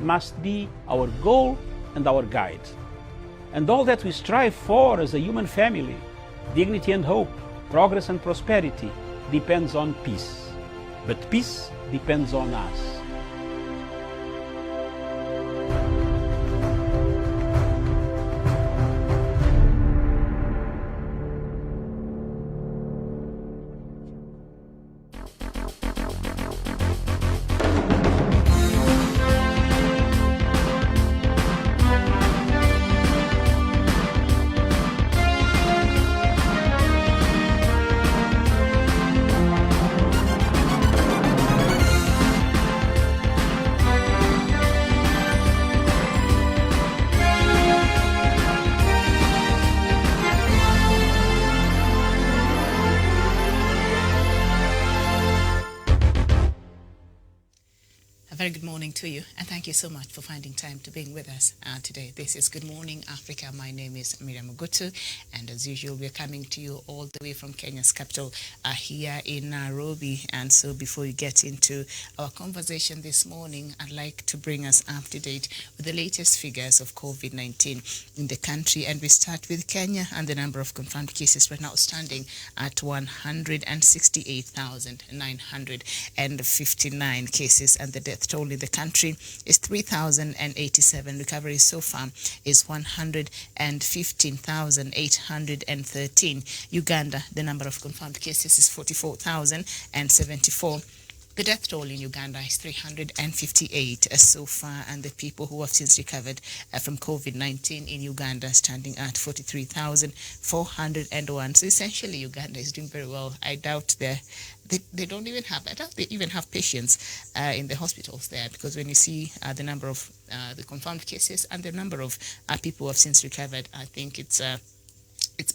must be our goal and our guide. And all that we strive for as a human family, dignity and hope, progress and prosperity, depends on peace. But peace depends on us. Very good morning to you, and thank you so much for finding time to being with us today. This is Good Morning Africa. My name is Miriam Ogutu, and as usual, we're coming to you all the way from Kenya's capital here in Nairobi. And so before we get into our conversation this morning, I'd like to bring us up to date with the latest figures of COVID-19 in the country. And we start with Kenya, and the number of confirmed cases right now standing at 168,959 cases, and the death toll in the country is 3,087. Recovery so far is 115,813. Uganda, the number of confirmed cases is 44,074. The death toll in Uganda is 358 so far, and the people who have since recovered from COVID-19 in Uganda standing at 43,401. So essentially, Uganda is doing very well. I doubt they don't even have, I doubt they even have patients in the hospitals there, because when you see the number of the confirmed cases and the number of people who have since recovered, I think it's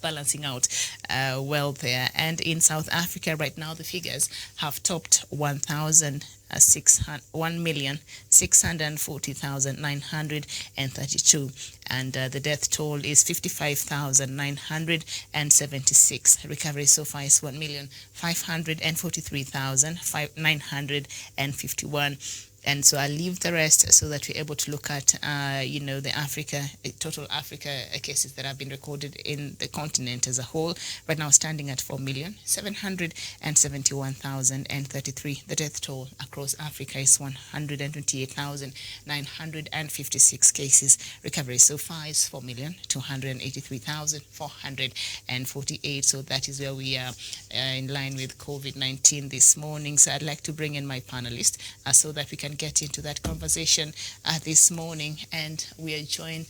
balancing out well there. And in South Africa right now, the figures have topped 1,640,932, and the death toll is 55,976. Recovery so far is 1,543,951. And so I'll leave the rest so that we're able to look at, the total Africa cases that have been recorded in the continent as a whole. Right now standing at 4,771,033. The death toll across Africa is 128,956 cases. Recovery so far is 4,283,448. So that is where we are in line with COVID-19 this morning. So I'd like to bring in my panelists so that we can get into that conversation this morning, and we are joined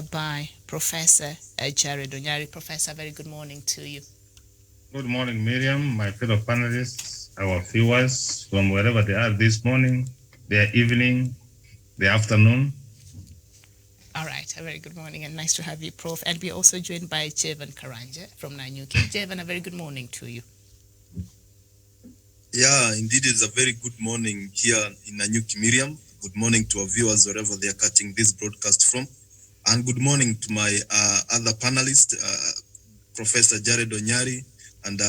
by Professor Jared Onyari. Professor, very good morning to you. Good morning, Miriam, my fellow panelists, our viewers from wherever they are this morning, their evening, the afternoon. All right, a very good morning and nice to have you, Prof. And we're also joined by Jevan Karanja from Nanyuki. Jevan, a very good morning to you. Yeah, indeed, it's a very good morning here in Nanyuki, Miriam. Good morning to our viewers wherever they are catching this broadcast from. And good morning to my other panelists, Professor Jared Onyari and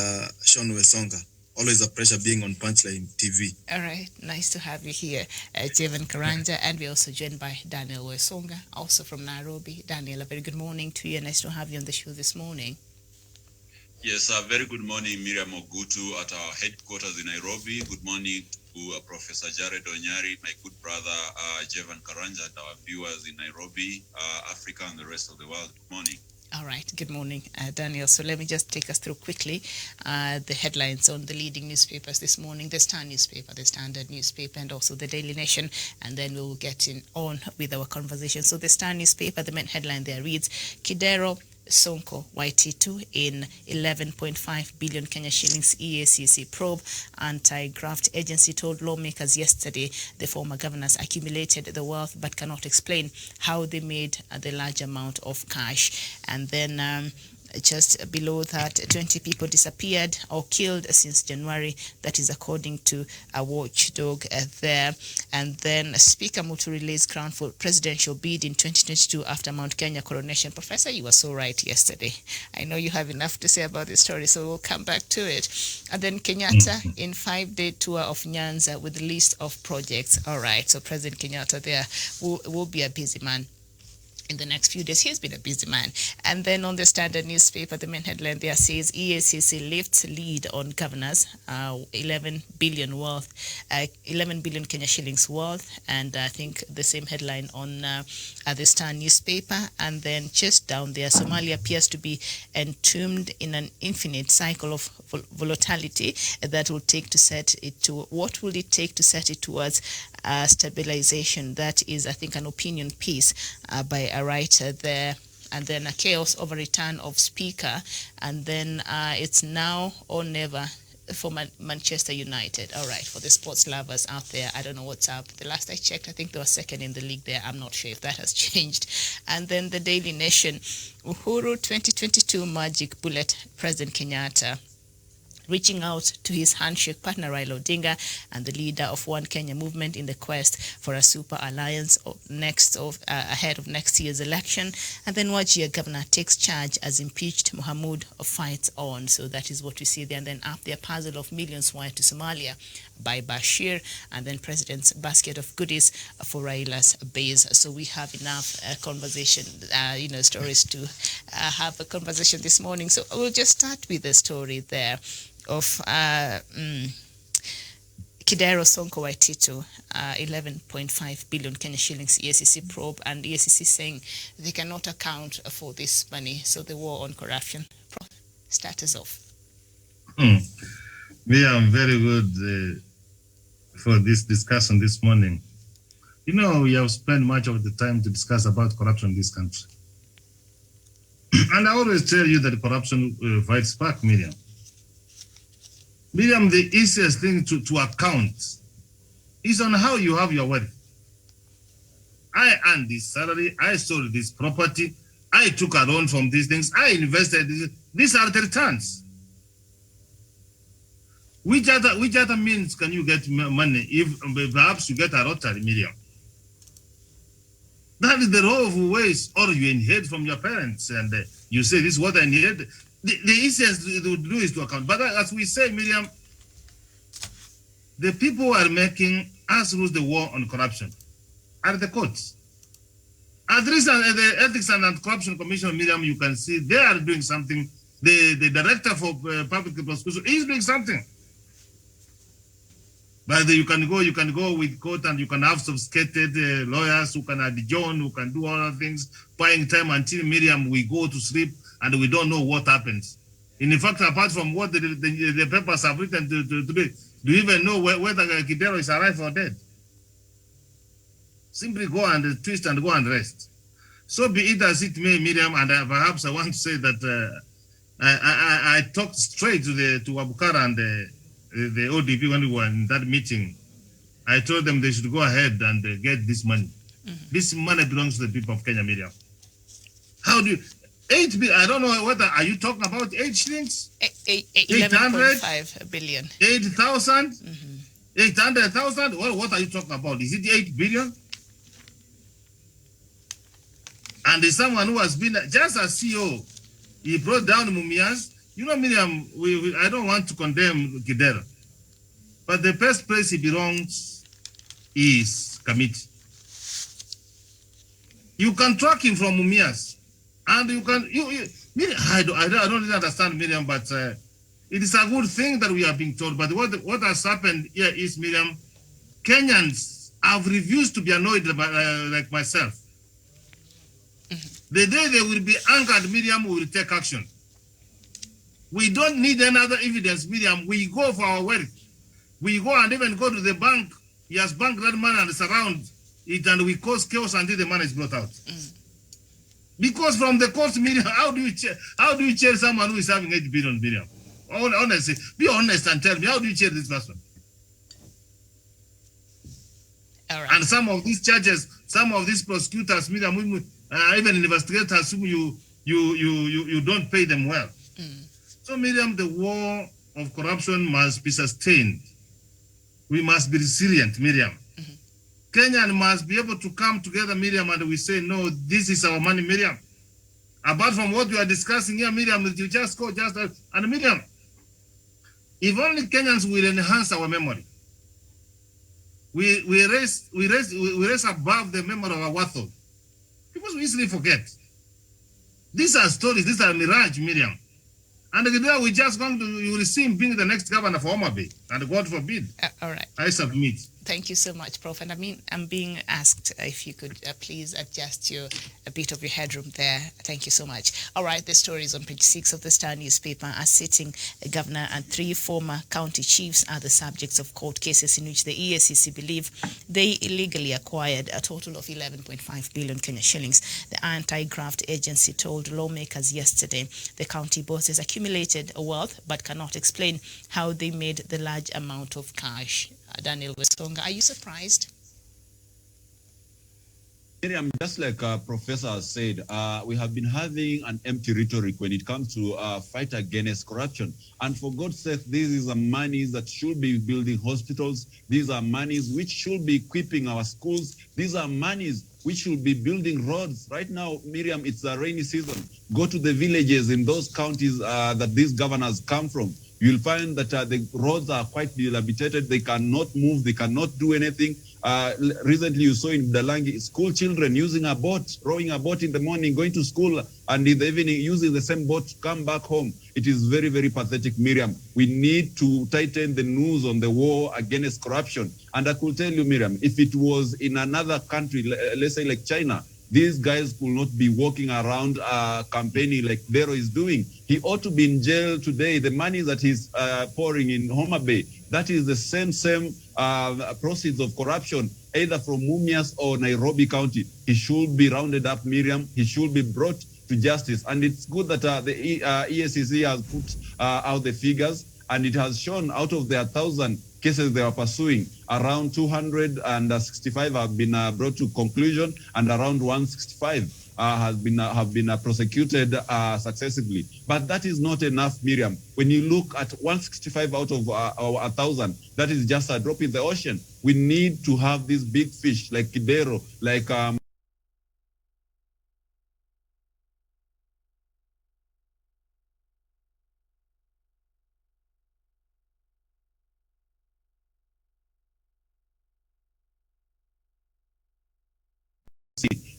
Sean Wesonga. Always a pleasure being on Punchline TV. All right, nice to have you here, Jevan Karanja. And we're also joined by Daniel Wesonga, also from Nairobi. Daniel, a very good morning to you. Nice to have you on the show this morning. Yes, very good morning, Miriam Ogutu at our headquarters in Nairobi. Good morning to Professor Jared Onyari, my good brother Jevan Karanja, and our viewers in Nairobi, Africa, and the rest of the world. Good morning. All right, good morning, Daniel. So let me just take us through quickly the headlines on the leading newspapers this morning: the Star newspaper, the Standard newspaper, and also the Daily Nation. And then we'll get on with our conversation. So the Star newspaper, the main headline there reads, Kidero Sonko YT2 in 11.5 billion Kenya shillings EACC probe. Anti-graft agency told lawmakers yesterday the former governors accumulated the wealth but cannot explain how they made the large amount of cash. And then just below that, 20 people disappeared or killed since January. That is according to a watchdog there. And then Speaker Muturi lays ground for presidential bid in 2022 after Mount Kenya coronation. Professor, you were so right yesterday. I know you have enough to say about this story, so we'll come back to it. And then Kenyatta in 5-day tour of Nyanza with a list of projects. All right, so President Kenyatta there will be a busy man in the next few days. He's been a busy man. And then on the Standard newspaper, the main headline there says EACC lifts lead on governors, 11 billion Kenya shillings worth. And I think the same headline on the Star newspaper. And then just down there, Somalia appears to be entombed in an infinite cycle of volatility that will take to set it to, what will it take to set it towards stabilization? That is, I think, an opinion piece by a writer there. And then a chaos over return of speaker, and then it's now or never for Manchester United. All right, for the sports lovers out there, I don't know what's up. The last I checked, I think they were second in the league there. I'm not sure if that has changed. And then the Daily Nation, Uhuru 2022 magic bullet, President Kenyatta reaching out to his handshake partner Raila Odinga and the leader of One Kenya movement in the quest for a super alliance ahead of next year's election. And then Wajir governor takes charge as impeached Mohamud fights on. So that is what we see there. And then up there, puzzle of millions wired to Somalia by Bashir, and then president's basket of goodies for Raila's base. So we have enough conversation, stories to have a conversation this morning. So we'll just start with the story there of Kidero Sonko Waititu, 11.5 billion Kenya shillings EACC probe, and EACC saying they cannot account for this money. So the war on corruption. Start us off. We are very good for this discussion this morning. We have spent much of the time to discuss about corruption in this country. And I always tell you that corruption fights back, Miriam. Miriam, the easiest thing to account is on how you have your wealth. I earned this salary, I sold this property, I took a loan from these things, I invested. These are the returns. Which other means can you get money if perhaps you get a lottery, Miriam? That is the row of ways, or you inherit from your parents and you say, this is what I inherited. The easiest to do is to account. But as we say, Miriam, the people who are making us lose the war on corruption are the courts. At least the Ethics and Anti-Corruption Commission, Miriam, you can see they are doing something. The director for public prosecution is doing something. But you can go with court and you can have sophisticated lawyers who can adjourn, who can do all the things, buying time until, Miriam, we go to sleep and we don't know what happens. In fact, apart from what the papers have written today, do you even know whether Kidero is alive or dead? Simply go and twist and go and rest. So be it as it may, Miriam, and perhaps I want to say that I talked straight to Abukara and the ODP when we were in that meeting. I told them they should go ahead and get this money. This money belongs to the people of Kenya, Miriam. How do you... 8 billion, I don't know whether, are you talking about 8 shillings? 11.5 billion. 8,000? 800,000? Well, what are you talking about? Is it 8 billion? And there's someone who has been, just as CEO, he brought down Mumias. Miriam, I don't want to condemn Kidero, but the best place he belongs is Kamiti. You can track him from Mumias. And you can, I don't really understand, Miriam, but it is a good thing that we are being told. But what has happened here is, Miriam, Kenyans have refused to be annoyed like myself. The day they will be angered, Miriam, we will take action. We don't need any other evidence, Miriam. We go for our wealth. We go and even go to the bank. He has banked that money and surround it, and we cause chaos until the money is brought out. Because from the court, Miriam, how do you chair someone who is having 8 billion, Miriam? Honestly, be honest and tell me, how do you chair this person? All right. And some of these charges, some of these prosecutors, Miriam, even investigators whom you don't pay them well. So, Miriam, the war of corruption must be sustained. We must be resilient, Miriam. Kenyan must be able to come together, Miriam, and we say, no, this is our money, Miriam. Apart from what we are discussing here, Miriam, you just go, and Miriam, if only Kenyans will enhance our memory. We raise above the memory of our Watho, because we easily forget. These are stories, these are mirage, Miriam. And we just going to, you will see him being the next governor for Homa Bay, and God forbid. All right. I submit. Thank you so much, Prof. And I'm being asked if you could please adjust a bit of your headroom there. Thank you so much. All right, the story is on page 6 of the Star newspaper. A sitting governor and 3 former county chiefs are the subjects of court cases in which the EACC believe they illegally acquired a total of 11.5 billion Kenya shillings. The anti-graft agency told lawmakers yesterday the county bosses accumulated wealth but cannot explain how they made the large amount of cash. Daniel Wesonga, are you surprised? Miriam, just like Professor said, we have been having an empty rhetoric when it comes to fight against corruption. And for God's sake, these are monies that should be building hospitals. These are monies which should be equipping our schools. These are monies which should be building roads. Right now, Miriam, it's a rainy season. Go to the villages in those counties that these governors come from. You'll find that the roads are quite dilapidated. They cannot move. They cannot do anything. Recently, you saw in Dalangi, school children using a boat, rowing a boat in the morning, going to school, and in the evening using the same boat to come back home. It is very, very pathetic, Miriam. We need to tighten the noose on the war against corruption. And I could tell you, Miriam, if it was in another country, let's say like China, these guys could not be walking around campaigning like Dero is doing. He ought to be in jail today. The money that he's pouring in Homa Bay, that is the same proceeds of corruption, either from Mumias or Nairobi County. He should be rounded up, Miriam. He should be brought to justice. And it's good that the EACC has put out the figures, and it has shown out of their 1,000 cases they are pursuing, around 265 have been brought to conclusion, and around 165 have been prosecuted successively. But that is not enough, Miriam. When you look at 165 out of 1,000, that is just a drop in the ocean. We need to have these big fish like Kidero, like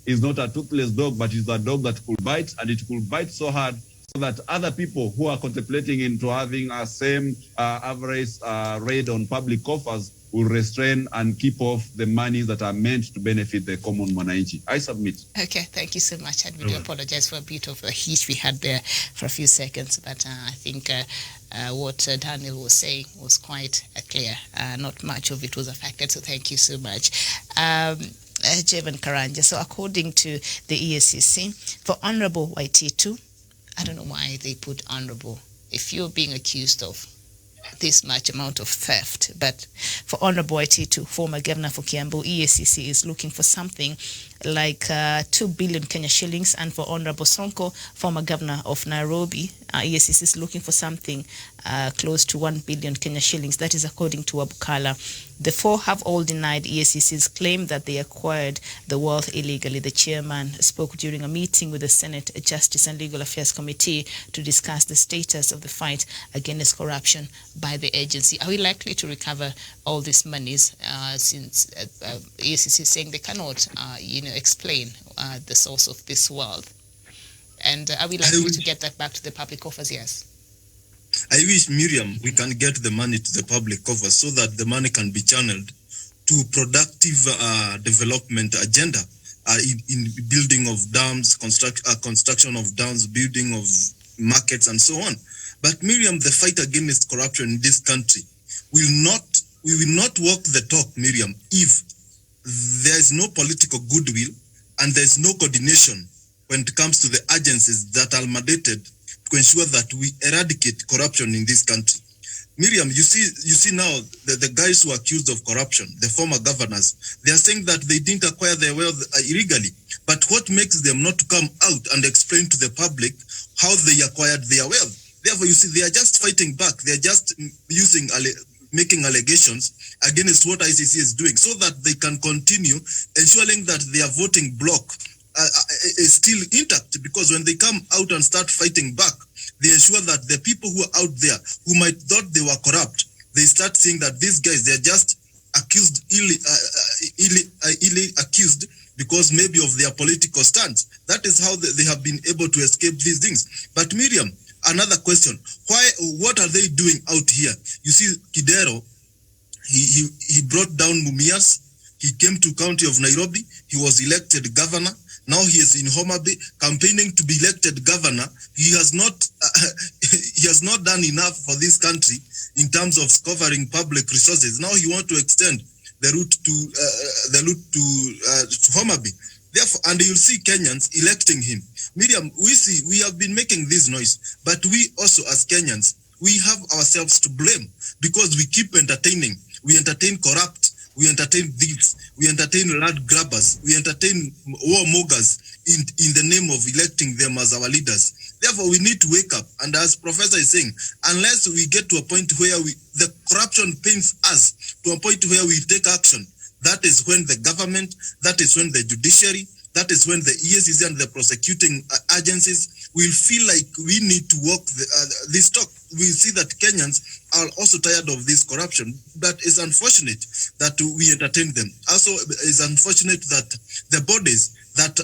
is not a toothless dog, but it's a dog that could bite, and it could bite so hard so that other people who are contemplating into having a same average rate on public coffers will restrain and keep off the monies that are meant to benefit the common mwananchi. I submit. Okay, thank you so much. I really apologize for a bit of a heat we had there for a few seconds, but I think what Daniel was saying was quite clear. Not much of it was affected, so thank you so much. Jevan Karanja. So according to the EACC, for Honorable Waititu, I don't know why they put Honorable. If you're being accused of this much amount of theft, but for Honorable Waititu, former governor for Kiambu, EACC is looking for something like 2 billion Kenya shillings, and for Honorable Sonko, former governor of Nairobi, EACC is looking for something close to 1 billion Kenya shillings. That is according to Abukala. The four have all denied EACC's claim that they acquired the wealth illegally. The chairman spoke during a meeting with the Senate Justice and Legal Affairs Committee to discuss the status of the fight against corruption by the agency. Are we likely to recover all these monies since EACC is saying they cannot, explain the source of this wealth? And are we likely to get that back to the public coffers? Yes. I wish, Miriam, we can get the money to the public coffers so that the money can be channeled to productive development agenda in building of dams, construction of dams, building of markets, and so on. But Miriam, the fight against corruption in this country we will not walk the talk, Miriam, if there is no political goodwill and there is no coordination when it comes to the agencies that are mandated to ensure that we eradicate corruption in this country. Miriam, you see now the guys who are accused of corruption, the former governors, they are saying that they didn't acquire their wealth illegally. But what makes them not to come out and explain to the public how they acquired their wealth? Therefore, you see, they are just fighting back. They are just making allegations against what ICC is doing so that they can continue ensuring that their voting bloc is still intact, because when they come out and start fighting back, they ensure that the people who are out there who might thought they were corrupt, they start seeing that these guys, they're just accused, illy accused because maybe of their political stance. That is how they have been able to escape these things. But Miriam, another question, what are they doing out here? You see, Kidero, he brought down Mumias, he came to county of Nairobi, he was elected governor. Now he is in Homa Bay campaigning to be elected governor. He has not done enough for this country in terms of covering public resources. Now he wants to extend the route to Homa Bay. Therefore, and you'll see Kenyans electing him. Miriam, we have been making this noise, but we also as Kenyans, we have ourselves to blame because we keep entertaining. We entertain corrupt. We entertain thieves, we entertain land grabbers, we entertain warmongers in the name of electing them as our leaders. Therefore, we need to wake up. And as Professor is saying, unless we get to a point where the corruption pains us to a point where we take action, that is when the government, that is when the judiciary, that is when the EACC and the prosecuting agencies will feel like we need to walk this talk. We see that Kenyans are also tired of this corruption. That is unfortunate that we entertain them. Also, it's unfortunate that the bodies that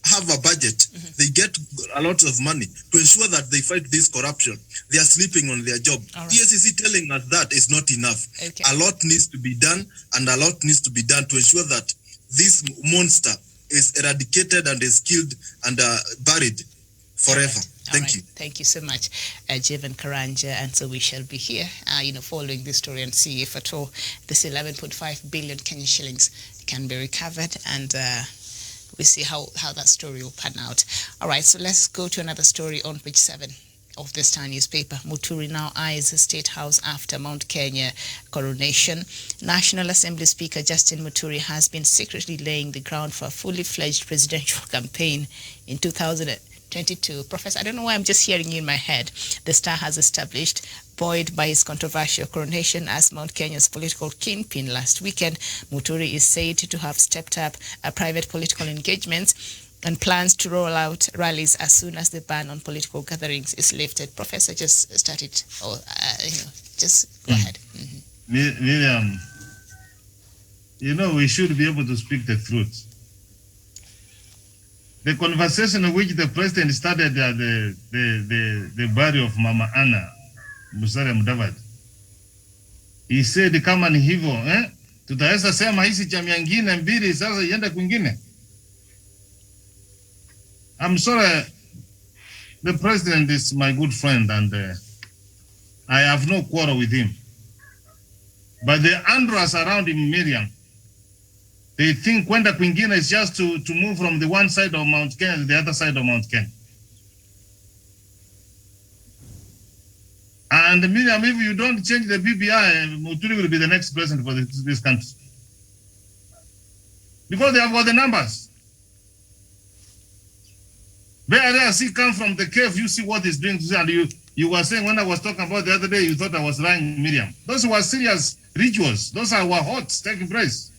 have a budget, they get a lot of money to ensure that they fight this corruption. They are sleeping on their job. Right. EACC telling us that is not enough. Okay. A lot needs to be done, and a lot needs to be done to ensure that this monster is eradicated and is killed and buried forever. Thank you. Thank you so much, Jevan Karanja. And so we shall be here, following this story and see if at all this 11.5 billion Kenyan shillings can be recovered, and we see how that story will pan out. All right, so let's go to another story on page 7 of the Star newspaper. Muturi now eyes the State House after Mount Kenya coronation. National Assembly Speaker Justin Muturi has been secretly laying the ground for a fully fledged presidential campaign in 2022. Professor, I don't know why I'm just hearing you in my head. The Star has established, buoyed by his controversial coronation as Mount Kenya's political kingpin last weekend, Muturi is said to have stepped up private political engagements and plans to roll out rallies as soon as the ban on political gatherings is lifted. Professor, just start it, or just go ahead. Miriam, we should be able to speak the truth. The conversation in which the president started at the burial of Mama Anna Musalia Mudavadi, he said kama ni hivyo tutaweza sema hizi chama nyingine mbili sasa iende kwingine. I'm sorry, the president is my good friend and I have no quarrel with him. But the Andras around him, Miriam, they think kwenda kwingine is just to move from the one side of Mount Kenya to the other side of Mount Kenya. And Miriam, if you don't change the BBI, Muturi will be the next president for this country. Because they have got the numbers. Where see come from the cave, you see what he's doing. And you were saying when I was talking about the other day, you thought I was lying, Miriam. Those were serious rituals. Those are our hots taking place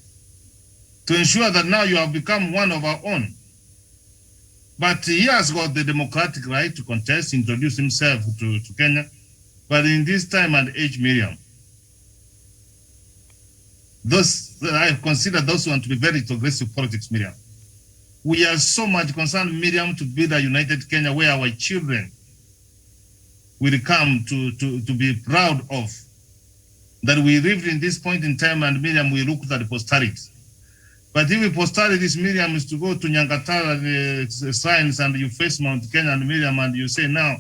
to ensure that now you have become one of our own. But he has got the democratic right to contest, introduce himself to Kenya. But in this time and age, Miriam, I consider those one to be very progressive politics, Miriam. We are so much concerned, Miriam, to build a united Kenya where our children will come to be proud of that we lived in this point in time, and Miriam, we looked at the posterity. But if we posterity this, Miriam, is to go to Nyangatara signs and you face Mount Kenya and Miriam, and you say now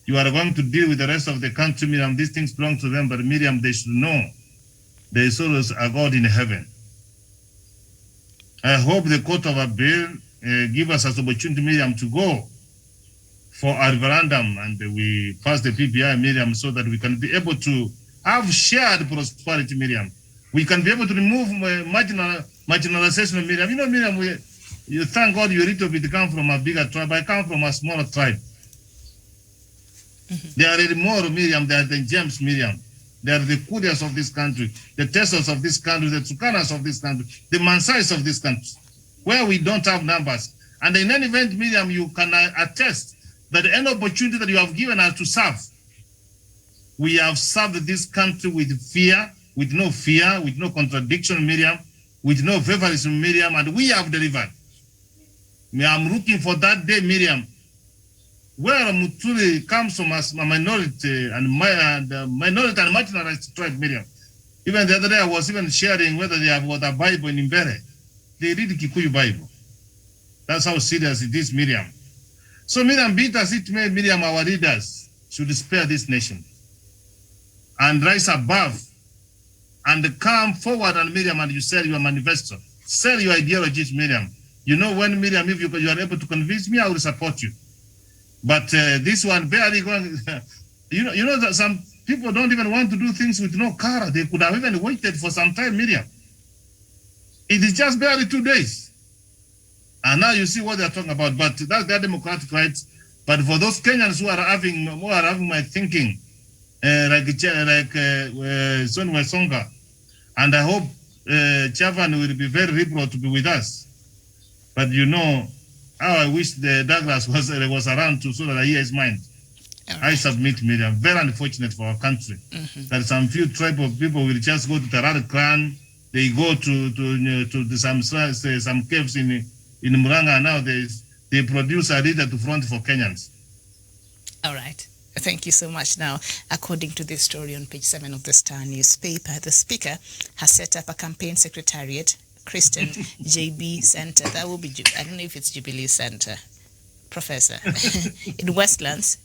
you are going to deal with the rest of the country, Miriam, these things belong to them, but Miriam, they should know there is always a God in heaven. I hope the court of appeal give us an opportunity, Miriam, to go for our referendum, and we passed the PPI, Miriam, so that we can be able to have shared prosperity, Miriam. We can be able to remove marginalization, Miriam. You know, Miriam, you thank God you a little bit come from a bigger tribe. I come from a smaller tribe. They are the more, Miriam, they are the gems, Miriam. They are the Kurias of this country, the Teslas of this country, the Tukanas of this country, the Mansais of this country, where we don't have numbers. And in any event, Miriam, you can attest that any opportunity that you have given us to serve, we have served this country with fear, with no contradiction, Miriam, with no favorism, Miriam, and we have delivered. I'm looking for that day, Miriam, where Muturi comes from as a minority and marginalized tribe, Miriam. Even the other day, I was even sharing whether they have got a Bible in Mbere. They read the Kikuyu Bible. That's how serious it is, Miriam. So, Miriam, be it as it may, Miriam, our leaders should spare this nation and rise above and come forward, and Miriam, and you sell your manifesto, sell your ideologies, Miriam. You know, when, Miriam, if you are able to convince me, I will support you. But this one, barely going, you know that some people don't even want to do things with no car. They could have even waited for some time, Miriam. It is just barely 2 days. And now you see what they're talking about. But that's their democratic rights. But for those Kenyans who are having my thinking, like Sonwe Songa, and I hope Chavan will be very liberal to be with us. But you know, how I wish the Douglas was around so that I hear his mind. Right. I submit, Miriam. Very unfortunate for our country that some few tribal people will just go to Tarare clan. They go to some caves in Muranga. Now they produce a leader to front for Kenyans. All right. Thank you so much. Now, according to this story on page 7 of the Star newspaper, the Speaker has set up a campaign secretariat, Christian JB Center. That will be, I don't know if it's Jubilee Center, Professor, in Westlands,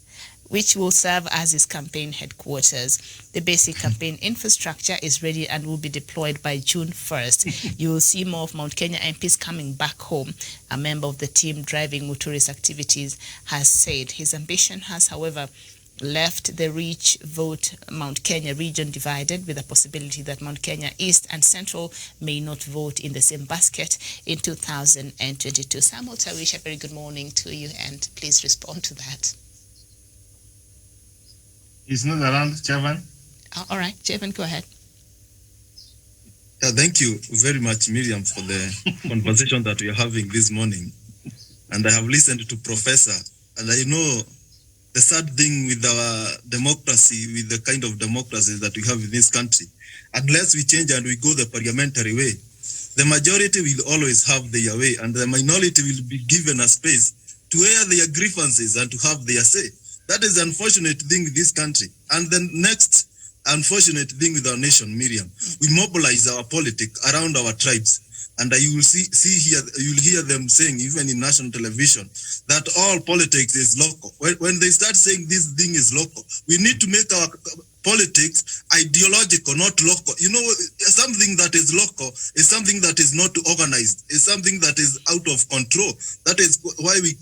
which will serve as his campaign headquarters. The basic campaign infrastructure is ready and will be deployed by June 1st. You will see more of Mount Kenya MPs coming back home. A member of the team driving Muturi's activities has said his ambition has, however, left the Reach Vote Mount Kenya region divided, with a possibility that Mount Kenya East and Central may not vote in the same basket in 2022. Samuel Tawish, a very good morning to you, and please respond to that. He's not around, Chavan. All right, Chavan, go ahead. Yeah, thank you very much, Miriam, for the conversation that we are having this morning. And I have listened to Professor, and I know the sad thing with our democracy, with the kind of democracy that we have in this country, unless we change and we go the parliamentary way, the majority will always have their way, and the minority will be given a space to air their grievances and to have their say. That is the unfortunate thing with this country. And the next unfortunate thing with our nation, Miriam, we mobilize our politics around our tribes. And you will you'll hear them saying, even in national television, that all politics is local. When they start saying this thing is local, we need to make our politics ideological, not local. You know, something that is local is something that is not organized, is something that is out of control. That is why we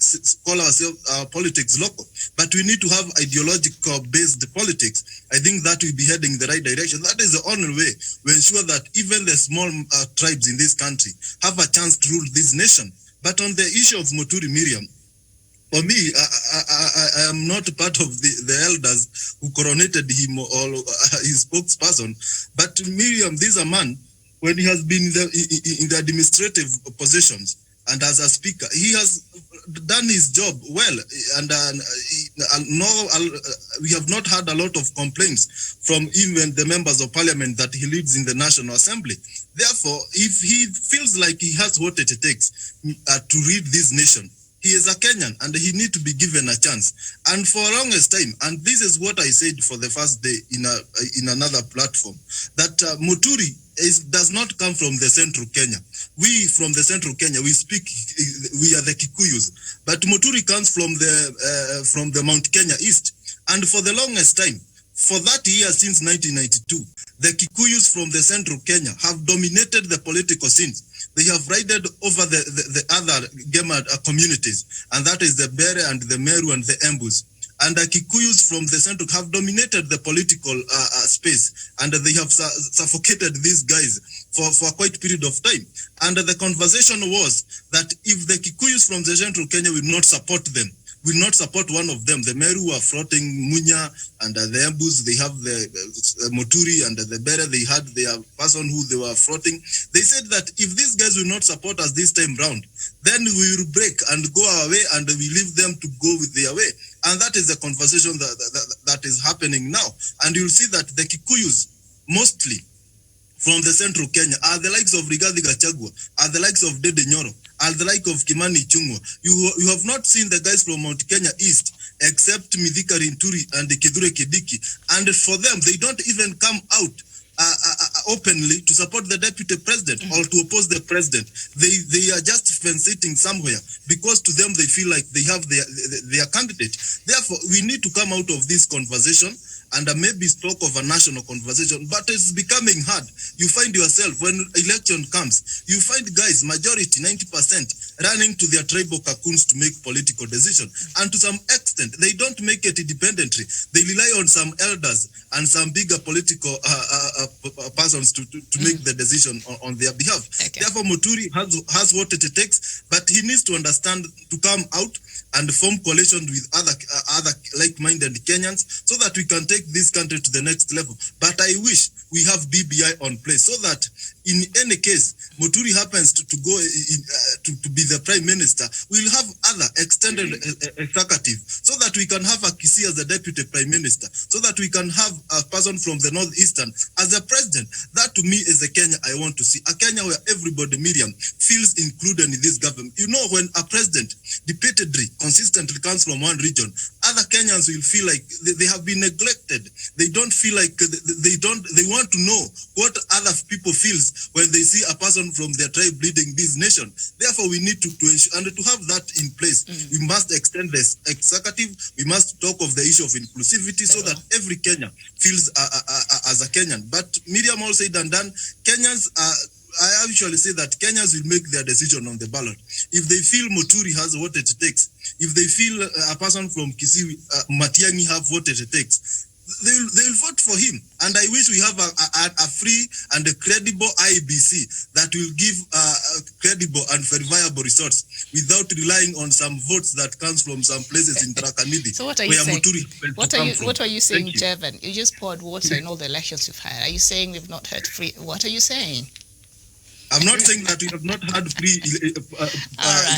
call ourselves politics local. But we need to have ideological-based politics. I think that will be heading in the right direction. That is the only way we ensure that even the small tribes in this country have a chance to rule this nation. But on the issue of Muturi, Miriam, for me, I am not part of the elders who coronated him or his spokesperson. But Miriam, this is a man, when he has been in the administrative positions and as a speaker, he has done his job well. And we have not had a lot of complaints from even the members of parliament that he leads in the National Assembly. Therefore, if he feels like he has what it takes to lead this nation, he is a Kenyan and he needs to be given a chance. And for the longest time, and this is what I said for the first day in another platform, that Muturi does not come from the central Kenya. We from the central Kenya, we are the Kikuyus, but Muturi comes from the Mount Kenya East. And for the longest time, For 30 years since 1992, the Kikuyus from the central Kenya have dominated the political scenes. They have raided over the other Gema communities, and that is the Bere and the Meru and the Embus. And the Kikuyus from the central have dominated the political space, and they have suffocated these guys for quite a period of time. And the conversation was that if the Kikuyus from the central Kenya will not support them, will not support one of them, the Meru are floating Munya, and the Embus, they have the Muturi, and the Bere, they had their person who they were floating. They said that if these guys will not support us this time round, then we will break and go our way, and we leave them to go with their way. And that is the conversation that is happening now. And you'll see that the Kikuyus, mostly from the central Kenya, are the likes of Rigathi Gachagua, are the likes of Dede Nyoro, are the like of Kimani Ichung'wah. You have not seen the guys from Mount Kenya East, except Mithika Linturi and Kithure Kindiki. And for them, they don't even come out openly to support the deputy president or to oppose the president. They are just sitting somewhere because to them they feel like they have their candidate. Therefore, we need to come out of this conversation and maybe talk of a national conversation, but it's becoming hard. You find yourself, when election comes, you find guys, majority, 90%, running to their tribal cocoons to make political decisions. And to some extent, they don't make it independently. They rely on some elders and some bigger political persons to make the decision on their behalf. Okay. Therefore, Muturi has what it takes, but he needs to understand to come out and form coalition with other like-minded Kenyans so that we can take this country to the next level. But I wish we have BBI on place so that in any case, Muturi happens to go to be the prime minister, we'll have other extended executive so that we can have a Kisii as the deputy prime minister, so that we can have a person from the northeastern as a president. That to me is the Kenya I want to see. A Kenya where everybody, Miriam, feels included in this government. You know, when a president repeatedly, consistently comes from one region, other Kenyans will feel like they have been neglected. They don't feel like they want to know what other people feels when they see a person from their tribe leading this nation. Therefore, we need to ensure, and to have that in place, we must extend this executive. We must talk of the issue of inclusivity so that every Kenyan feels as a Kenyan. But Miriam also said and done, Kenyans I usually say that Kenyans will make their decision on the ballot. If they feel Muturi has what it takes, if they feel a person from Kisii, Matiang'i, have what it takes, they'll vote for him. And I wish we have a free and a credible IEBC that will give credible and verifiable results without relying on some votes that comes from some places in Tharaka Nithi. So what are you saying? What are you saying, Jevan? You just poured water in all the elections we've had. Are you saying we've not had free? What are you saying? I'm not saying that we have not had free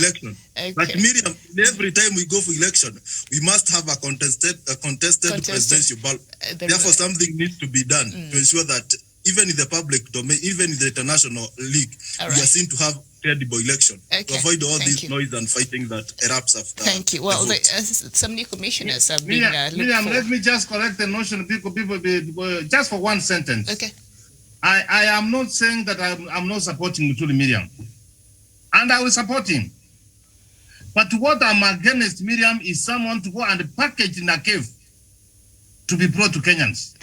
election. Okay. But Miriam, every time we go for election, we must have a contested presidential ballot. Therefore, something needs to be done to ensure that even in the public domain, even in the international league, we are seen to have credible election to avoid all this noise and fighting that erupts after. Thank you. Well, some new commissioners have been Miriam, let me just correct the notion. People, just for one sentence. Okay. I am not saying that I'm not supporting Muturi, Miriam. And I will support him. But what I'm against, Miriam, is someone to go and package in a cave to be brought to Kenyans.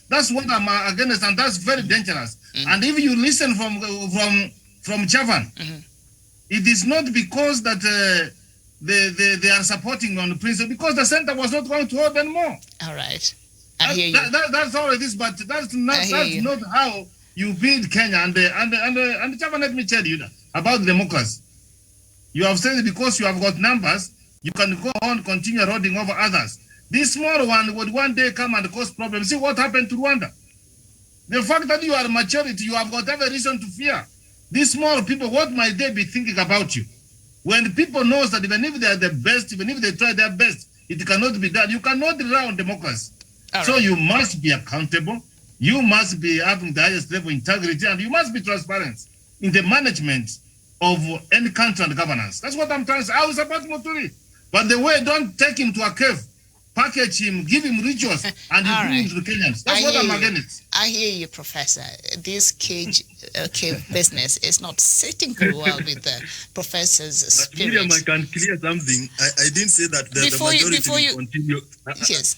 That's what I'm against, and that's very dangerous. And if you listen from Javan, it is not because that they are supporting on the principle, because the center was not going to hold anymore. All right. I hear you. That's all it is, but that's not how you build Kenya. And Javan, let me tell you about democracy. You have said because you have got numbers, you can go on, continue eroding over others. This small one would one day come and cause problems. See what happened to Rwanda. The fact that you are a majority, you have got every reason to fear. These small people, what might they be thinking about you? When people know that even if they are the best, even if they try their best, it cannot be done. You cannot rely on democracy. So you must be accountable. You must be having the highest level of integrity, and you must be transparent in the management of any country and governance. That's what I'm trying to say. I will support Muturi. But the way, don't take him to a cave package him, give him rituals, and he All bring him right. to the Kenyans. I That's what hear I'm you. against. I hear you, Professor. This cave business is not sitting very well with the professor's But Miriam, I spirit. can clear something. I didn't say that the Before you- majority before you- will continue Yes.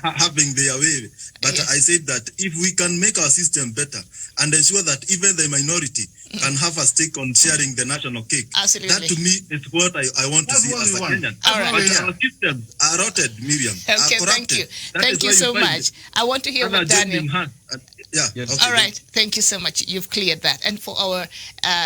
having their way. But Yes. I said that if we can make our system better and ensure that even the minority can have a stake on sharing the national cake, Absolutely. that to me is what I want to That's see what as we a want. Kenyan. All right. But our systems are rotted, Miriam. Okay, are thank corrupted. you. That Thank is you why so find much. I want to hear other what Daniel. genuine heart. Yeah. Yes. Okay. All right, thank you so much. You've cleared that. And for our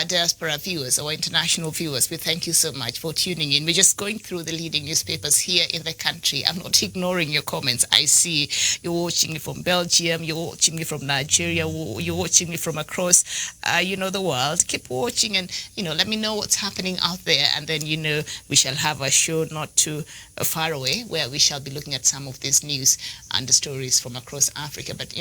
diaspora viewers, our international viewers, we thank you so much for tuning in. We're just going through the leading newspapers here in the country. I'm not ignoring your comments. I see you're watching me from Belgium, you're watching me from Nigeria, you're watching me from across, the world. Keep watching and, let me know what's happening out there. And then, we shall have a show not too far away where we shall be looking at some of these news and the stories from across Africa. But,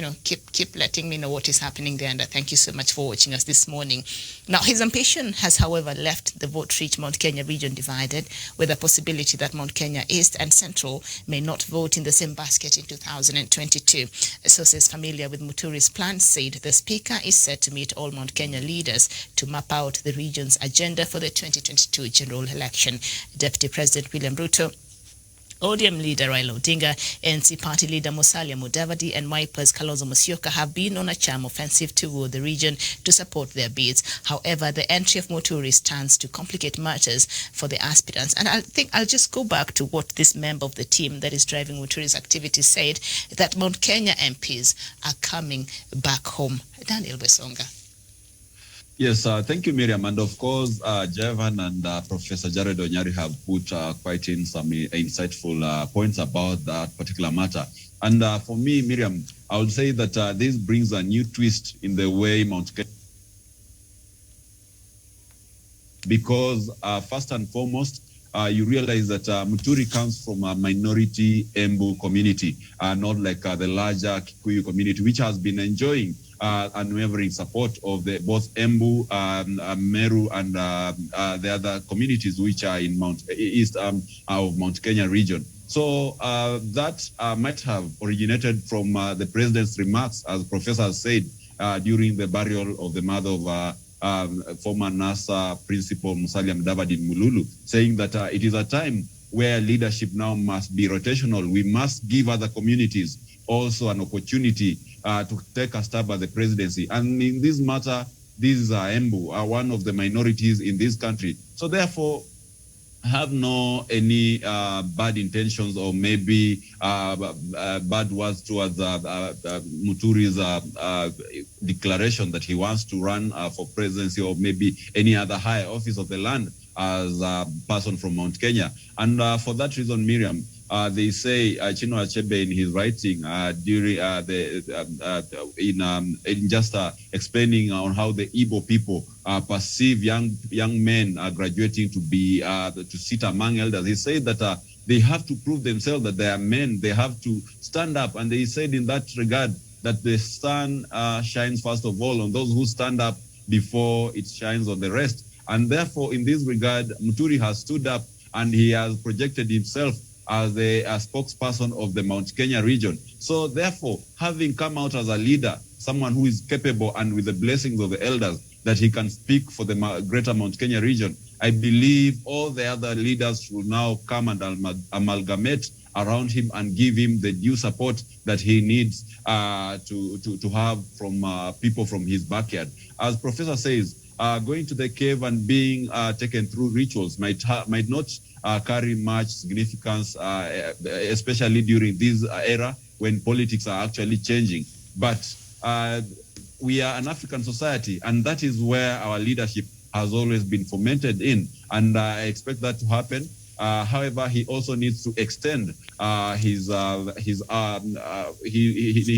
keep letting me know what is happening there. And I thank you so much for watching us this morning. Now, his ambition has, however, left the vote-rich Mount Kenya region divided, with the possibility that Mount Kenya East and Central may not vote in the same basket in 2022. Sources familiar with Muturi's plans said the speaker is set to meet all Mount Kenya leaders to map out the region's agenda for the 2022 general election. Deputy President William Ruto, ODM leader Raila Odinga, NC party leader Musalia Mudavadi, and Wiper's Kalonzo Musyoka have been on a charm offensive toward the region to support their bids. However, the entry of Muturi stands to complicate matters for the aspirants. And I think I'll just go back to what this member of the team that is driving Muturi's activities said, that Mount Kenya MPs are coming back home. Daniel Besonga. Yes, thank you, Miriam. And of course, Jevan and Professor Jared Onyari have put quite in some insightful points about that particular matter. And for me, Miriam, I would say that this brings a new twist in the way Mount Kenya, because first and foremost, you realize that Muturi comes from a minority Embu community, not like the larger Kikuyu community, which has been enjoying unwavering support of both Embu, Meru, and the other communities which are in east of Mount Kenya region. So that might have originated from the president's remarks, as Professor said, during the burial of the mother of former NASA principal Musalia Mudavadi in Mululu, saying that it is a time where leadership now must be rotational. We must give other communities also an opportunity to take a stab at the presidency. And in this matter, these are Embu, are one of the minorities in this country. So therefore, have no any bad intentions or maybe bad words towards Muturi's declaration that he wants to run for presidency or maybe any other high office of the land as a person from Mount Kenya. And for that reason, Miriam, they say Chinua Achebe in his writing during in just explaining on how the Igbo people perceive young men graduating to be to sit among elders. He said that they have to prove themselves that they are men. They have to stand up, and they said in that regard that the sun shines first of all on those who stand up before it shines on the rest. And therefore, in this regard, Muturi has stood up and he has projected himself as a spokesperson of the Mount Kenya region. So therefore, having come out as a leader, someone who is capable and with the blessings of the elders, that he can speak for the greater Mount Kenya region, I believe all the other leaders will now come and amalgamate around him and give him the due support that he needs to have from people from his backyard. As Professor says, going to the cave and being taken through rituals might not carry much significance, especially during this era when politics are actually changing. But we are an African society, and that is where our leadership has always been fomented in, and I expect that to happen. However, he also needs to extend he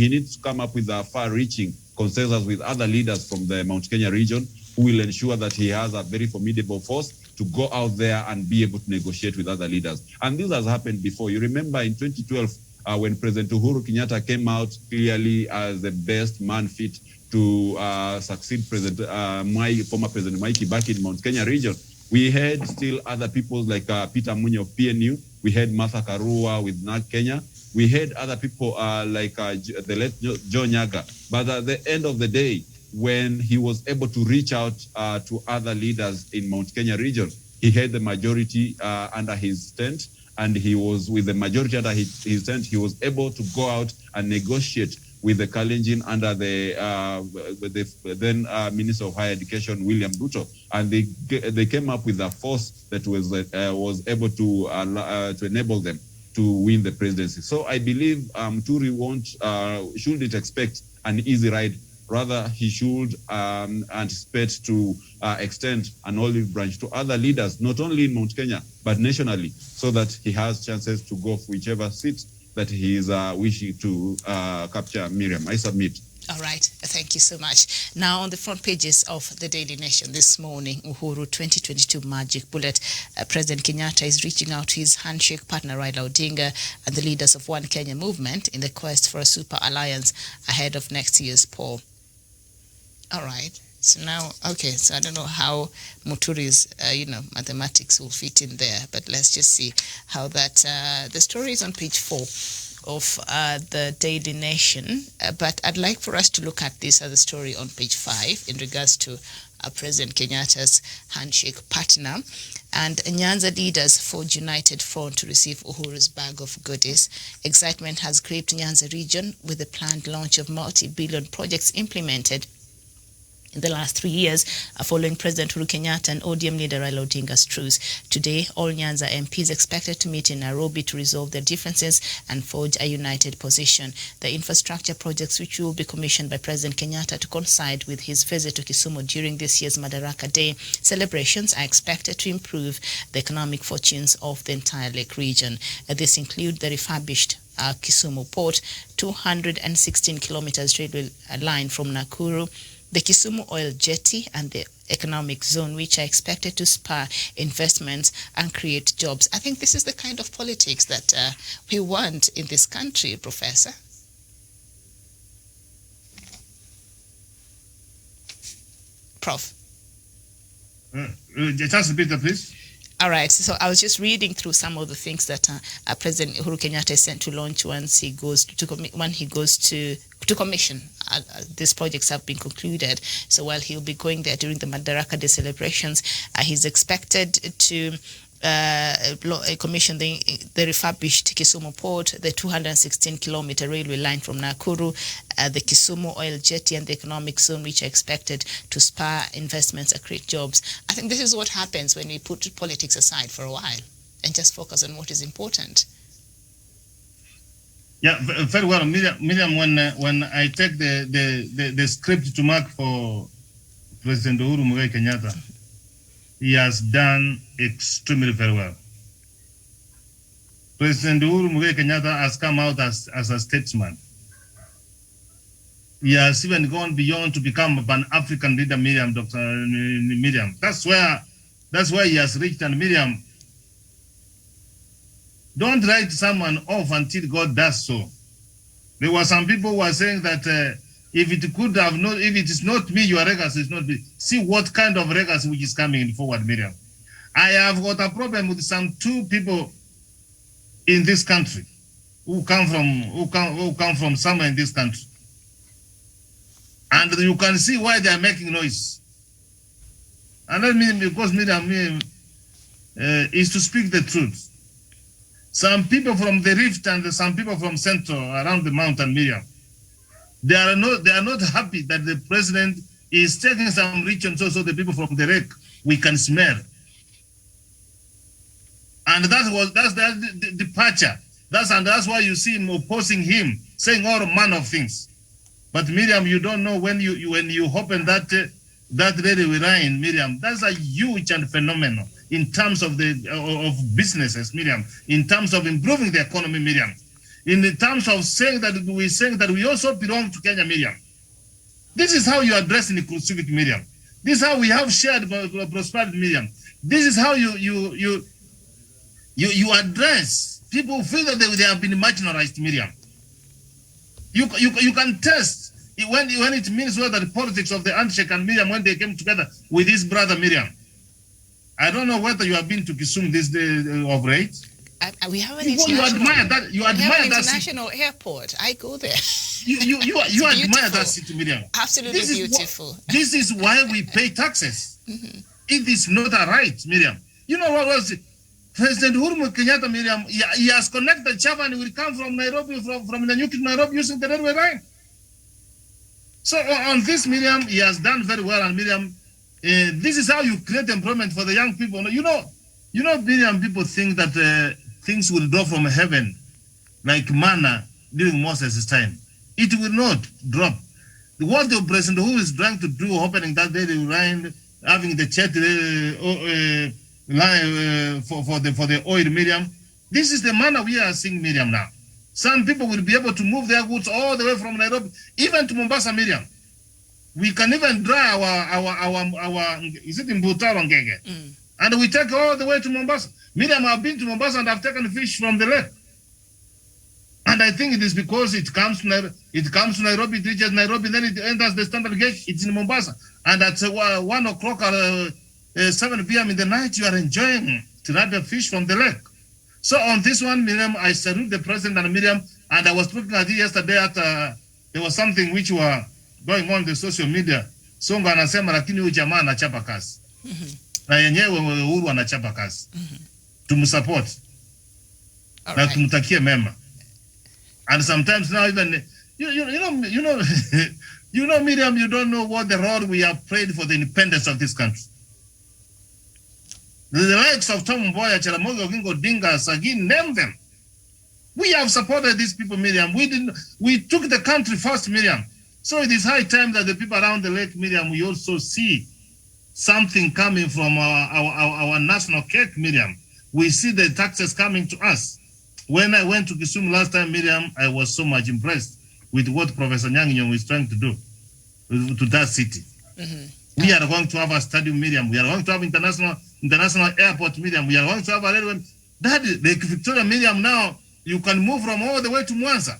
needs to come up with a far-reaching consensus with other leaders from the Mount Kenya region, who will ensure that he has a very formidable force to go out there and be able to negotiate with other leaders. And this has happened before. You remember in 2012, when President Uhuru Kenyatta came out clearly as the best man fit to succeed former President Mwai Kibaki in Mount Kenya region, we had still other people like Peter Munya of PNU, We had Martha Karua with NARC Kenya. We had other people like the late Joe Nyaga. But at the end of the day, when he was able to reach out to other leaders in Mount Kenya region, he had the majority under his tent, and he was with the majority under his tent. He was able to go out and negotiate with the Kalenjin under the then Minister of Higher Education, William Ruto, and they came up with a force that was able to enable them to win the presidency. So I believe Muturi shouldn't expect an easy ride. Rather, he should anticipate to extend an olive branch to other leaders, not only in Mount Kenya, but nationally, so that he has chances to go for whichever seat that he is wishing to capture. Miriam, I submit. All right, thank you so much. Now, on the front pages of the Daily Nation this morning, Uhuru 2022 Magic Bullet. President Kenyatta is reaching out to his handshake partner Raila Odinga and the leaders of One Kenya movement in the quest for a super alliance ahead of next year's poll. All right. So now, okay, so I don't know how Muturi's, mathematics will fit in there, but let's just see how that, the story is on page 4 of the Daily Nation, but I'd like for us to look at this as a story on page 5 in regards to President Kenyatta's handshake partner. And Nyanza leaders forge united front to receive Uhuru's bag of goodies. Excitement has gripped Nyanza region with the planned launch of multi-billion projects implemented in the last 3 years, following President Uhuru Kenyatta and ODM leader Raila Odinga's truce. Today, all Nyanza MPs expected to meet in Nairobi to resolve their differences and forge a united position. The infrastructure projects, which will be commissioned by President Kenyatta to coincide with his visit to Kisumu during this year's Madaraka Day celebrations, are expected to improve the economic fortunes of the entire Lake region. This include the refurbished Kisumu Port, 216 kilometers railway line from Nakuru, the Kisumu Oil Jetty, and the economic zone, which are expected to spur investments and create jobs. I think this is the kind of politics that we want in this country, Professor. Prof. Just repeat that, please. All right. So I was just reading through some of the things that President Uhuru Kenyatta is sent to launch once he goes to commission. These projects have been concluded. So while he'll be going there during the Madaraka Day celebrations, he's expected to commission the refurbished Kisumu Port, the 216-kilometer railway line from Nakuru, the Kisumu Oil Jetty, and the economic zone, which are expected to spur investments and create jobs. I think this is what happens when we put politics aside for a while and just focus on what is important. Yeah, very well, Miriam. When I take the script to mark for President Uhuru Muigai Kenyatta, he has done extremely very well. President Uhuru Muigai Kenyatta has come out as a statesman. He has even gone beyond to become a Pan-African leader, Miriam, Dr. Miriam. That's where he has reached. And Miriam, don't write someone off until God does so. There were some people who were saying that if it is not me, your legacy is not me. See what kind of legacy which is coming forward, Miriam. I have got a problem with some 2 people in this country who come from somewhere in this country, and you can see why they are making noise. And that means because Miriam is to speak the truth. Some people from the Rift and some people from Central around the mountain, Miriam, they are not happy that the president is taking some regions so the people from the Lake we can smell. And that's the departure. That's why you see him opposing him, saying all manner of things. But Miriam, you don't know when you open that railway line, Miriam, that's a huge and phenomenal in terms of of businesses, Miriam, in terms of improving the economy, Miriam, in the terms of saying that we also belong to Kenya, Miriam. This is how you address inclusivity, Miriam. This is how we have shared prosperity, Miriam. This is how you address people who feel that they have been marginalized, Miriam. You can test when it means whether the politics of the handshake and Miriam when they came together with his brother Miriam. I don't know whether you have been to Kisumu this day of late. We have an You international. admire that. You we have admire an that city. international airport. I go there. You admire beautiful. that city, Miriam. Absolutely This is beautiful. This is why we pay taxes. It is not a right, Miriam. You know what was it? President Uhuru Kenyatta, Miriam, he has connected Java and he will come from Nairobi, from Nanyuki to Nairobi using the railway line. So on this, Miriam, he has done very well. And Miriam, this is how you create employment for the young people. You know, Miriam, people think that things will drop from heaven like manna during Moses' time. It will not drop. What the President Uhuru is trying to do, opening that daily line, having the chat line for the oil, Miriam, this is the manner we are seeing, Miriam, now. Some people will be able to move their goods all the way from Nairobi, even to Mombasa, Miriam. We can even dry our is it in Butaro Ngege? And we take all the way to Mombasa. Miriam, I've been to Mombasa and I've taken fish from the lake. And I think it is because it comes to Nairobi, it reaches Nairobi, then it enters the standard gauge, it's in Mombasa. And at 1 o'clock or 7 p.m. in the night, you are enjoying tilapia fish from the lake. So on this one, Miriam, I salute the president and Miriam, and I was looking at it yesterday at, there was something which were going on the social media. Songa anasema lakini huyu jamaa anachapa kazi. Na yenyewe Uhuru anachapa kazi. Tumsupport. Na tumtakie mema. And sometimes now even you know Miriam, you don't know what the role we have played for the independence of this country. The likes of Tom Mboya, Jaramogi Oginga Odinga, Sagin, name them. We have supported these people, Miriam. We took the country first, Miriam. So it is high time that the people around the lake, Miriam, we also see something coming from our national cake, Miriam. We see the taxes coming to us. When I went to Kisumu last time, Miriam, I was so much impressed with what Professor Nyang' is trying to do to that city. We are going to have a stadium, Miriam. We are going to have international airport, Miriam. We are going to have a railway. That is the Victoria, Miriam. Now you can move from all the way to Mwanza.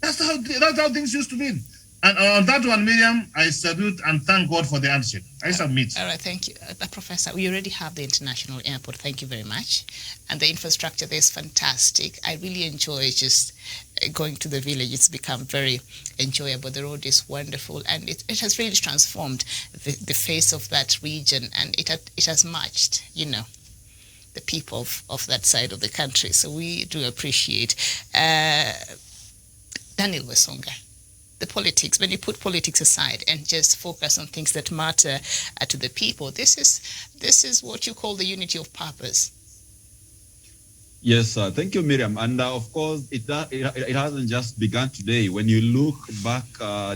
That's how things used to be. And on that one, Miriam, I salute and thank God for the handshake. I submit. All right, thank you. Professor, we already have the international airport. Thank you very much. And the infrastructure there is fantastic. I really enjoy just going to the village. It's become very enjoyable. The road is wonderful. And it has really transformed the face of that region. And it has matched, the people of that side of the country. So we do appreciate. Daniel Wesonga. The politics, when you put politics aside and just focus on things that matter to the people, this is what you call the unity of purpose. Yes, thank you, Miriam. And of course, it hasn't just begun today. When you look back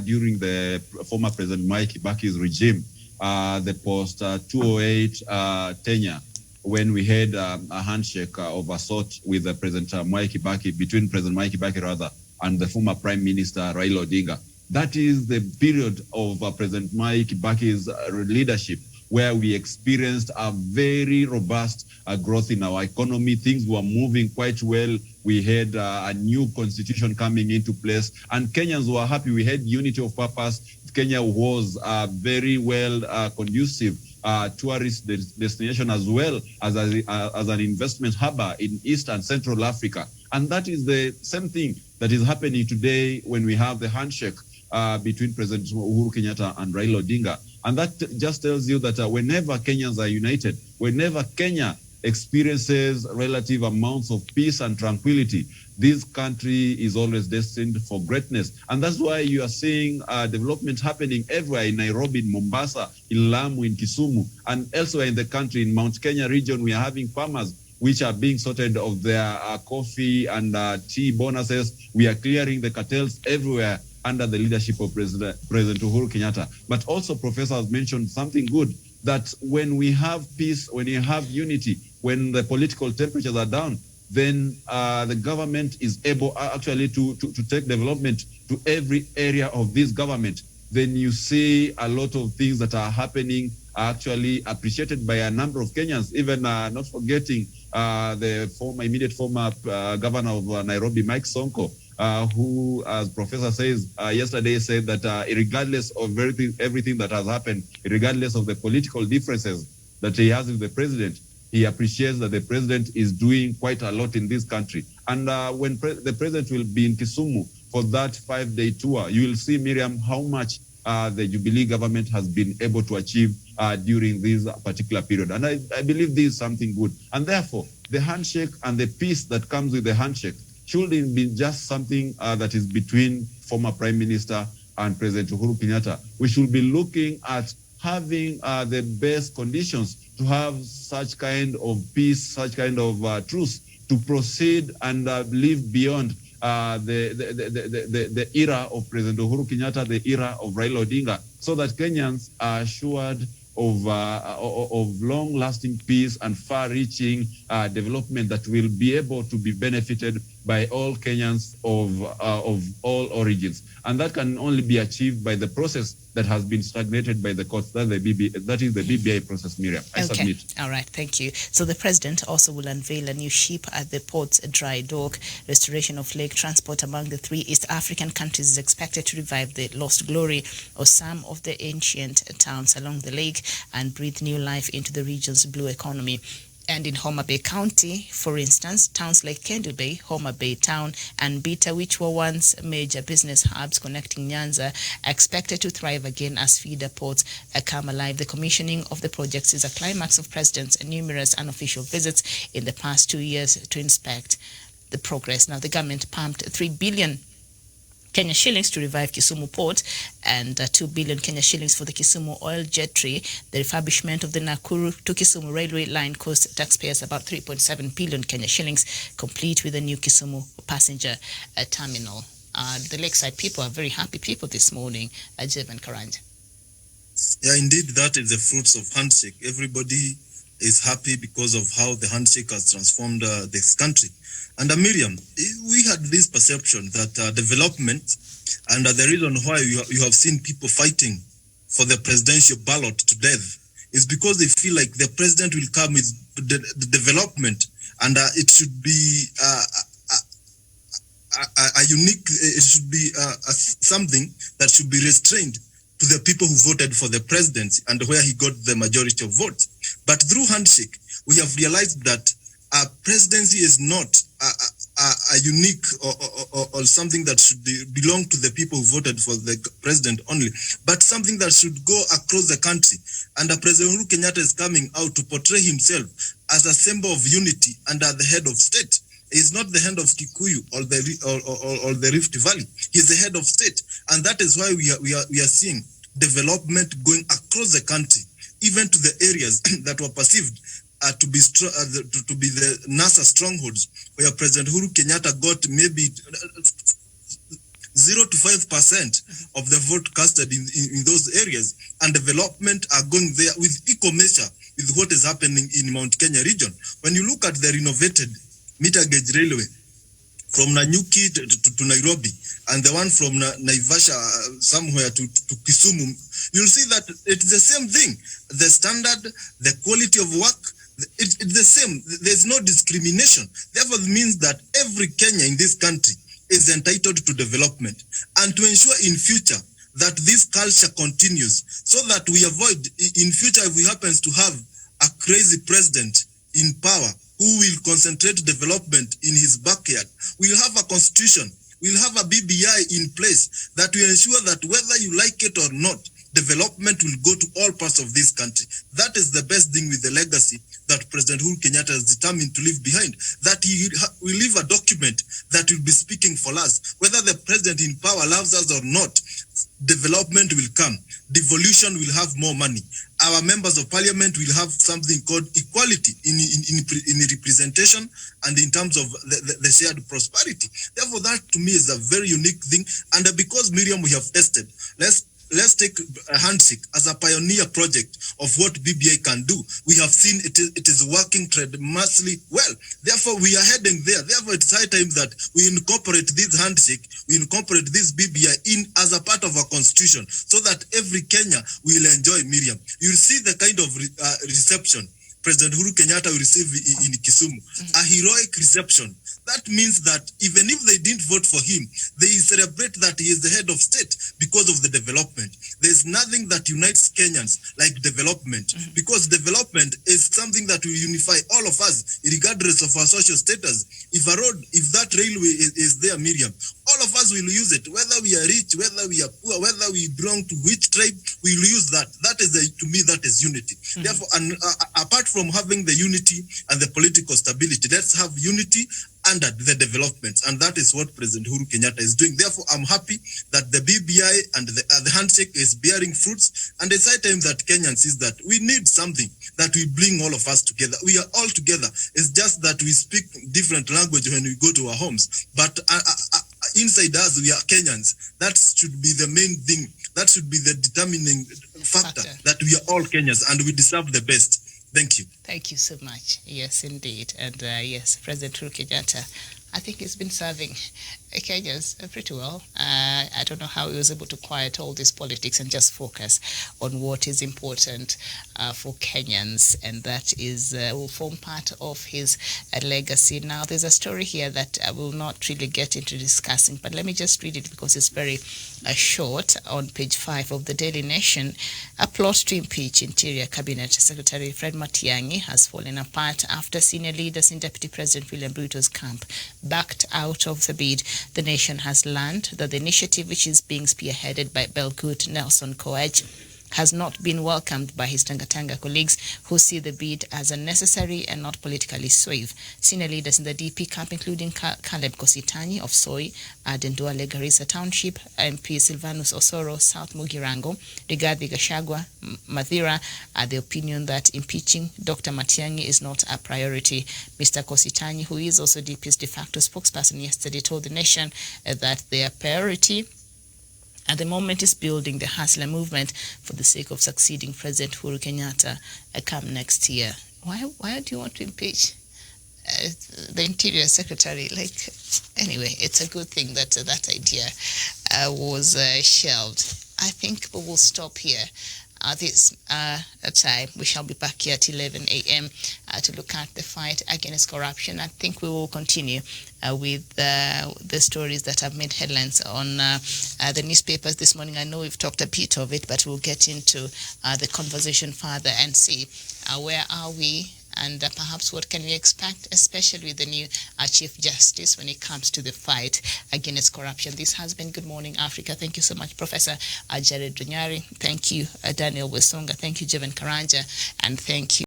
during the former President Mwai Kibaki's regime, the post-2008 tenure, when we had a handshake of a sort with President Mwai Kibaki, between President Mwai Kibaki rather, and the former Prime Minister Raila Odinga. That is the period of President Mwai Kibaki's leadership, where we experienced a very robust growth in our economy. Things were moving quite well. We had a new constitution coming into place, and Kenyans were happy. We had unity of purpose. Kenya was very well conducive tourist destination, as well as an investment hub in East and Central Africa. And that is the same thing that is happening today when we have the handshake between President Uhuru Kenyatta and Raila Odinga. And that just tells you that whenever Kenyans are united, whenever Kenya experiences relative amounts of peace and tranquility, this country is always destined for greatness. And that's why you are seeing development happening everywhere, in Nairobi, in Mombasa, in Lamu, in Kisumu, and elsewhere in the country. In Mount Kenya region, we are having farmers which are being sorted of their coffee and tea bonuses. We are clearing the cartels everywhere under the leadership of President Uhuru Kenyatta. But also, Professor has mentioned something good, that when we have peace, when you have unity, when the political temperatures are down, then the government is able actually to take development to every area of this government. Then you see a lot of things that are happening are actually appreciated by a number of Kenyans, even not forgetting the immediate former governor of Nairobi, Mike Sonko, who, as Professor says, yesterday said that regardless of everything that has happened, regardless of the political differences that he has with the president, he appreciates that the president is doing quite a lot in this country. And when the president will be in Kisumu for that 5-day tour, you will see, Miriam, how much the Jubilee government has been able to achieve during this particular period. And I believe this is something good. And therefore, the handshake and the peace that comes with the handshake shouldn't be just something that is between former Prime Minister and President Uhuru Kenyatta. We should be looking at having the best conditions to have such kind of peace, such kind of truce to proceed and live beyond the era of President Uhuru Kenyatta, the era of Raila Odinga, so that Kenyans are assured of long-lasting peace and far-reaching development that will be able to be benefited by all Kenyans of all origins. And that can only be achieved by the process that has been stagnated by the courts. That is the BBI process, Miriam. I submit. All right, thank you. So the president also will unveil a new ship at the port's dry dock. Restoration of lake transport among the 3 East African countries is expected to revive the lost glory of some of the ancient towns along the lake and breathe new life into the region's blue economy. And in Homa Bay County, for instance, towns like Kendall Bay, Homa Bay Town, and Bita, which were once major business hubs connecting Nyanza, are expected to thrive again as feeder ports come alive. The commissioning of the projects is a climax of President's numerous unofficial visits in the past 2 years to inspect the progress. Now, the government pumped 3 billion Kenya shillings to revive Kisumu Port and 2 billion Kenya shillings for the Kisumu Oil Jetty. The refurbishment of the Nakuru to Kisumu railway line cost taxpayers about 3.7 billion Kenya shillings, complete with the new Kisumu passenger terminal. The Lakeside people are very happy people this morning, Jevan Karanja. Yeah, indeed, that is the fruits of handshake. Everybody is happy because of how the handshake has transformed this country. And Miriam, we had this perception that development, and the reason why you have seen people fighting for the presidential ballot to death is because they feel like the president will come with the development, and it should be a unique, it should be something that should be restrained to the people who voted for the presidency and where he got the majority of votes. But through handshake, we have realized that a presidency is not a unique or something that should belong to the people who voted for the president only, but something that should go across the country. And President Uhuru Kenyatta is coming out to portray himself as a symbol of unity and at the head of state. He's not the head of Kikuyu or the Rift Valley. He's the head of state, and that is why we are seeing development going across the country, even to the areas that were perceived to be the NASA strongholds, where President Uhuru Kenyatta got maybe 0 to 5% of the vote casted in those areas, and development are going there with equal measure with what is happening in Mount Kenya region. When you look at the renovated meter gauge railway from Nanyuki to Nairobi, and the one from Naivasha somewhere to Kisumu, you'll see that it's the same thing. The standard, the quality of work, it's the same. There's no discrimination. Therefore, it means that every Kenyan in this country is entitled to development, and to ensure in future that this culture continues, so that we avoid in future, if we happen to have a crazy president in power who will concentrate development in his backyard, we'll have a constitution, we'll have a BBI in place that will ensure that whether you like it or not, development will go to all parts of this country. That is the best thing with the legacy that President Uhuru Kenyatta is determined to leave behind, that he will leave a document that will be speaking for us. Whether the president in power loves us or not, development will come. Devolution will have more money. Our members of parliament will have something called equality in representation and in terms of the shared prosperity. Therefore, that to me is a very unique thing. And because, Miriam, we have tested, let's take a handshake as a pioneer project of what BBI can do. We have seen it is working tremendously well. Therefore, we are heading there. Therefore, it's high time that we incorporate this handshake, we incorporate this BBI in as a part of our constitution, so that every Kenya will enjoy, Miriam. You'll see the kind of reception President Uhuru Kenyatta will receive in Kisumu, a heroic reception. That means that even if they didn't vote for him, they celebrate that he is the head of state because of the development. There's nothing that unites Kenyans like development, because development is something that will unify all of us, regardless of our social status. If that railway is there, Miriam, all of us will use it, whether we are rich, whether we are poor, whether we belong to which tribe, we will use that. That is, to me, that is unity. Therefore, apart from having the unity and the political stability, let's have unity under the development, and that is what President Uhuru Kenyatta is doing. Therefore, I'm happy that the BBI and the handshake is bearing fruits, and it's high time that Kenyans sees that we need something that will bring all of us together. We are all together. It's just that we speak different language when we go to our homes, but inside us, we are Kenyans. That should be the main thing. That should be the determining factor that we are all Kenyans and we deserve the best. Thank you. Thank you so much. Yes, indeed. And yes, President Uhuru Kenyatta, I think he's been serving Kenyans pretty well. I don't know how he was able to quiet all this politics and just focus on what is important for Kenyans, and that is will form part of his legacy. Now, there's a story here that I will not really get into discussing, but let me just read it because it's very short. On page 5 of the Daily Nation, a plot to impeach Interior Cabinet Secretary Fred Matiang'i has fallen apart after senior leaders in Deputy President William Ruto's camp backed out of the bid. The Nation has learned that the initiative, which is being spearheaded by Belgut Nelson Koech, has not been welcomed by his Tanga colleagues, who see the bid as unnecessary and not politically suave. Senior leaders in the DP camp, including Caleb Kositanyi of Soy, Denduale Garissa Township, MP Silvanus Osoro, South Mugirango, Rigathi Gachagua, Mathira, are the opinion that impeaching Dr. Matiang'i is not a priority. Mr. Kositanyi, who is also DP's de facto spokesperson, yesterday told the Nation that their priority at the moment is building the Hustler movement for the sake of succeeding President Uhuru Kenyatta come next year. Why do you want to impeach the Interior Secretary? Like, anyway, it's a good thing that that idea was shelved. I think we will stop here. This time we shall be back here at 11 a.m. To look at the fight against corruption. I think we will continue with the stories that have made headlines on the newspapers this morning. I know we've talked a bit of it, but we'll get into the conversation further and see where are we and perhaps what can we expect, especially with the new Chief Justice when it comes to the fight against corruption. This has been Good Morning Africa. Thank you so much, Professor Jared Onyari. Thank you, Daniel Wesonga. Thank you, Jevan Karanja. And thank you.